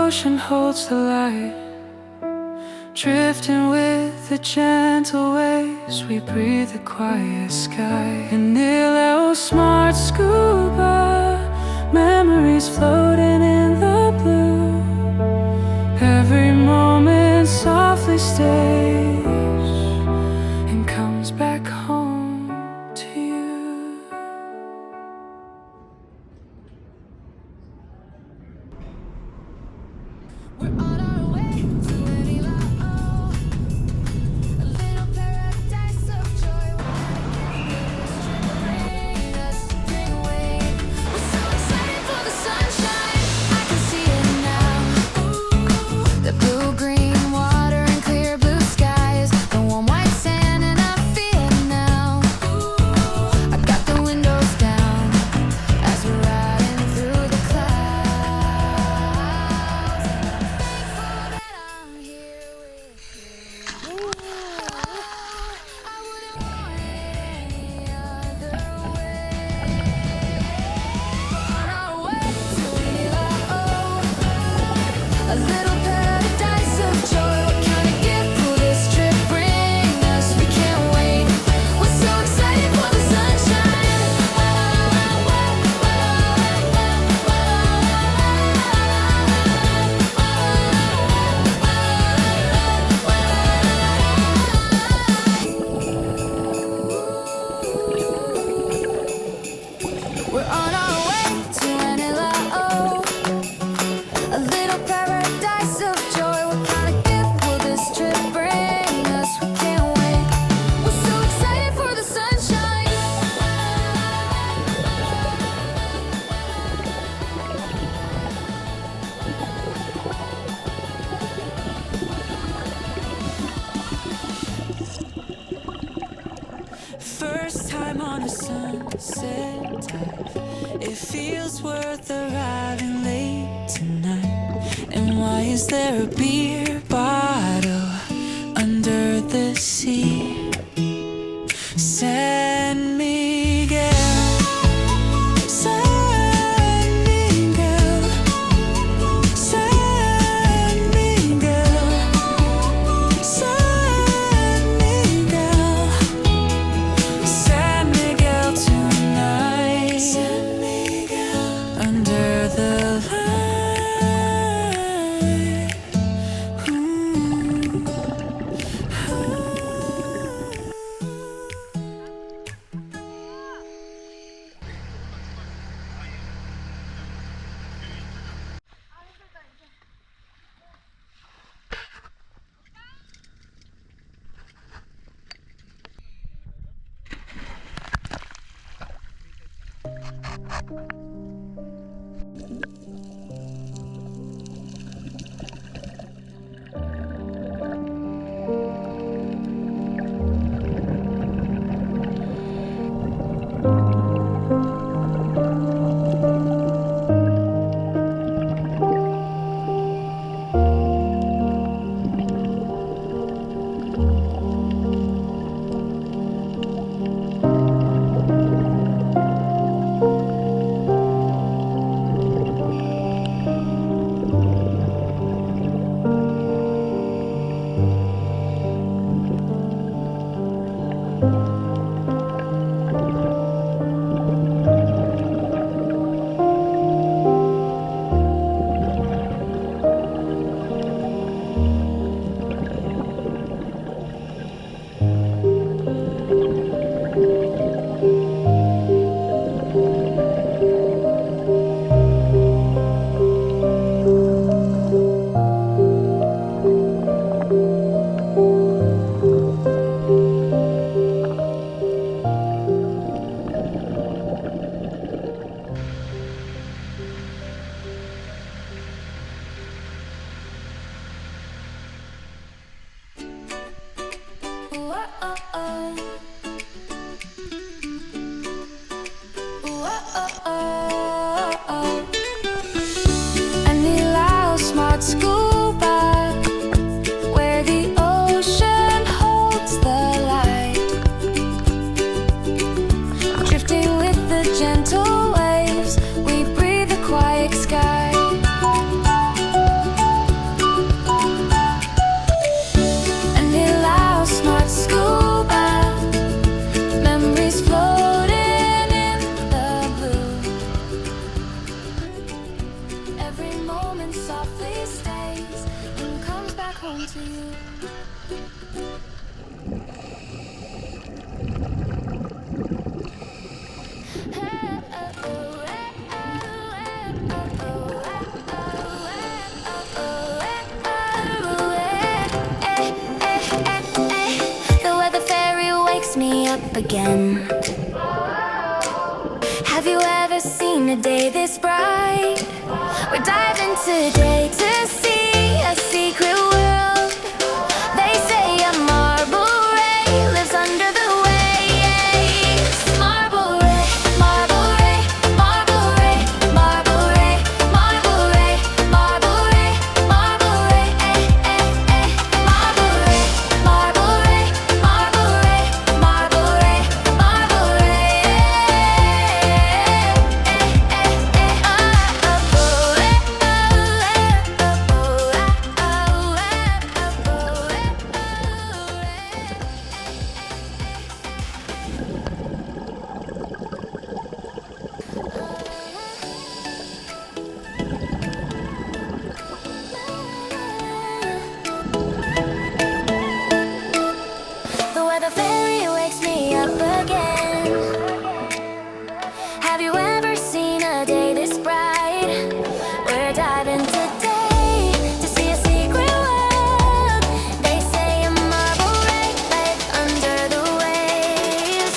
ocean holds the light, drifting with the gentle waves. We breathe the quiet sky. A닐라오 smart scuba, memories floating in the blue. Every moment softly stays and comes back home to you. We're on our way to Darilang, a little paradise of joy. Bring us, bring away. We're so excited for the sunshine. I can see it now. The blue, green water and clear blue skies, the warm white sand, and I feel it now. I got the windows down as we're riding through the clouds. Thankful that I'm here with you. I wouldn't want it any other way. On our way to Darilang, a little paradise of joy. What kind of gift will this trip bring us? We can't wait. We're so excited for the sunshine. We're on our way to Darilang, a little paradise of joy. What kind of gift will this trip bring us? We can't wait. We're so excited for the sunshine. First time on a sunset dive, it feels worth arriving late tonight. And why is there a beer bottle under the sea? San Miguel, San Miguel, San Miguel, San Miguel, San Miguel tonight. San Miguel under the light. home to you. The weather fairy wakes me up again. Have you ever seen a day this bright? We're diving today to see a secret world. They say a marble ray lives under the waves. Marble ray, marble ray, marble ray, marble ray, marble ray, marble ray, marble ray, marble ray, marble ray, marble ray, marble ray, marble ray. The weather fairy wakes me up again. Have you ever seen a day this bright? We're diving today to see a secret world. They say a marble ray lives under the waves.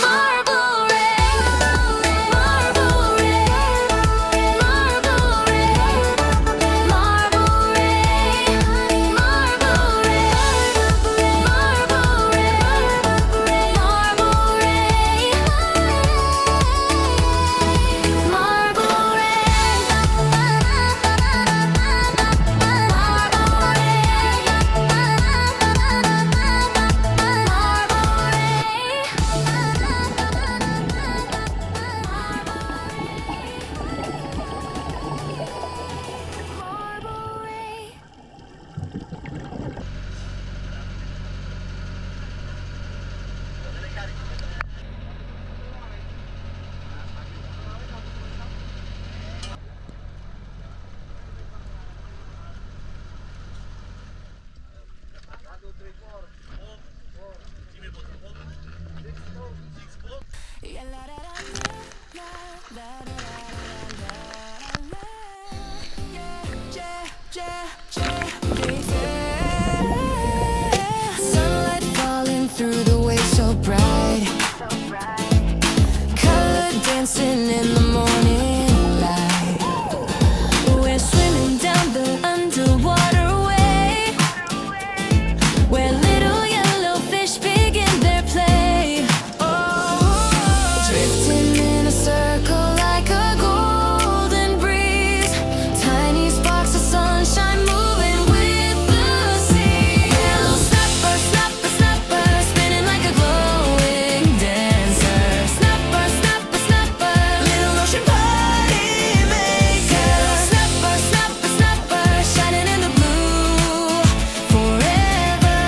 Marble ray, marble ray, marble ray, marble ray, marble ray, marble ray, marble Sunlight falling through the waves so bright. Color dancing in the morning light. We're swimming down the underwater way, where little yellow fish begin their play. Drifting in a circle like a golden breeze. Tiny sparks of sunshine moving with the sea. Little snapper, snapper, snapper, spinning like a glowing dancer. Snapper, snapper, snapper, little ocean party maker. Snapper, snapper, snapper, shining in the blue forever.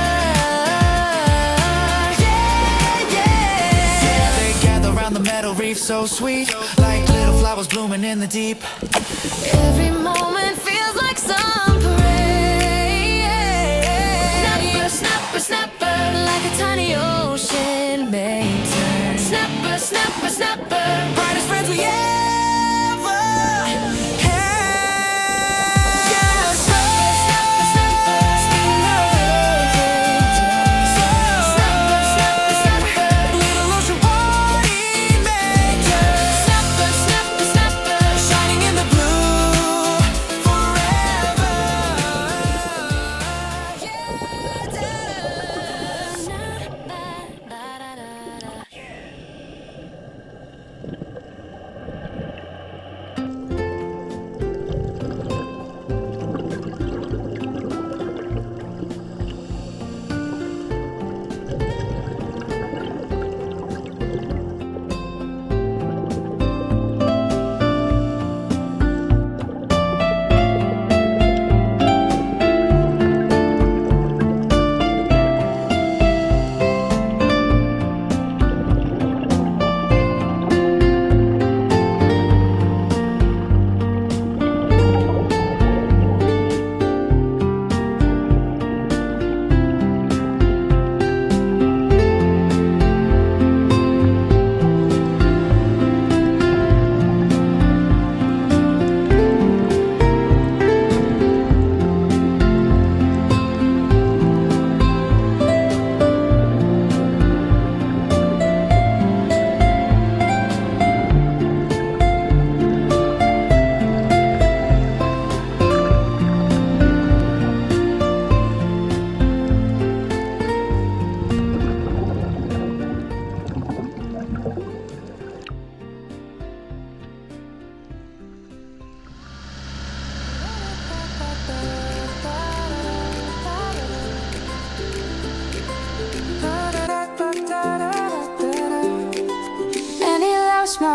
Yeah, yeah. They gather around the metal reef so sweet, like little flowers blooming in the deep. Every moment feels like some parade. Snapper, snapper, snapper, like a tiny ocean maker. Snapper, snapper, snapper, Brightest friends we ever had. snapper, snapper, snapper, speaking of snapper, snapper, snapper, Little ocean party maker. snapper, snapper, snapper, Shining in the blue forever.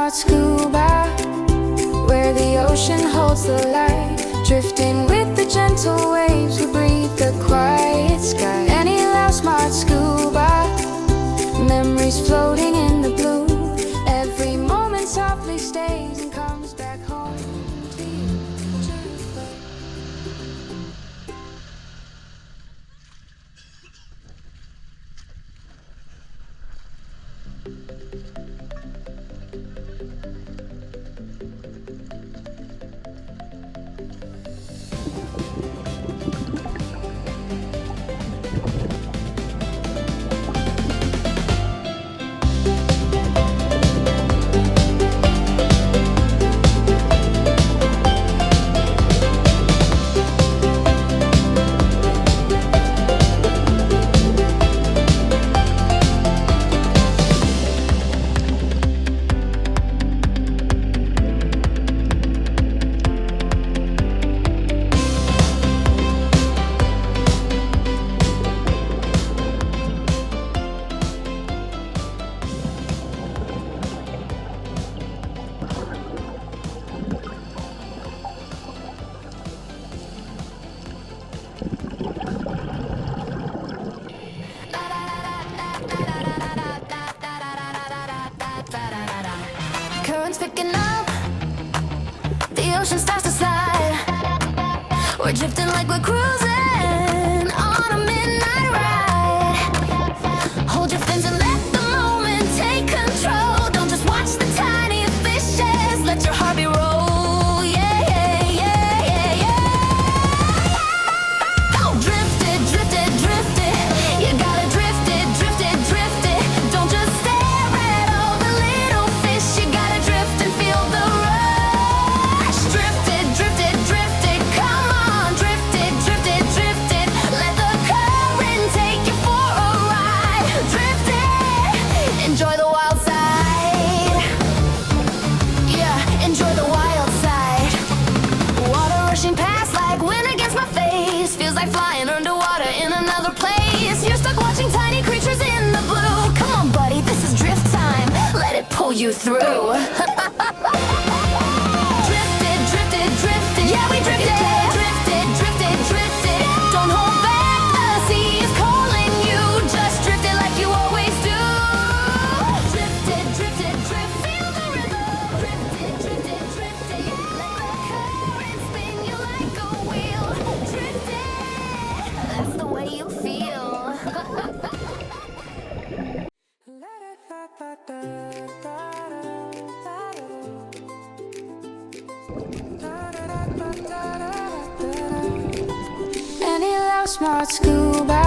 smart scuba, where the ocean holds the light. Drifting with the gentle waves, we breathe the quiet sky. Darilang smart scuba, memories floating in the blue. Every moment softly stays and comes back home to you. Currents picking up, the ocean starts to slide. We're drifting like we're cruising on a midnight ride. Hold your fins and let the moment take control. Don't just watch the tiny fishes, let your heart be roll. Yeah, yeah, yeah, yeah, yeah. Go drifted, drifted, drifted. You gotta drift it, drift it, drift it. Don't just stare at all the little fish. You gotta drift and feel the rush. Drifted, drifted, drifted. Come on, drifted, drifted, drifted. Let the current take you for a ride. Drifted, enjoy the wild side. Yeah, enjoy the wild side. Water rushing past like wind against my face. Feels like flying underwater in another place. You're stuck watching tiny creatures in the blue. Come on, buddy, this is drift time. Let it pull you through. Drifted, drifted, drifted. Yeah, we drifted. Drifted, drifted, drifted. Don't hold back, the sea is calling you. Just drift it like you always do. Drifted, drifted, drift. Feel the rhythm. Drifted, drifted, drifted. Let the current spin you like a wheel. Drifted, that's the way you feel. Darilang smart scuba,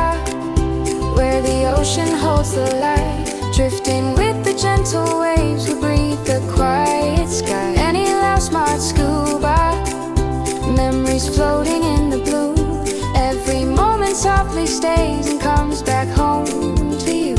where the ocean holds the light. Drifting with the gentle waves, we breathe the quiet sky. Darilang smart scuba, memories floating in the blue. Every moment softly stays and comes back home to you.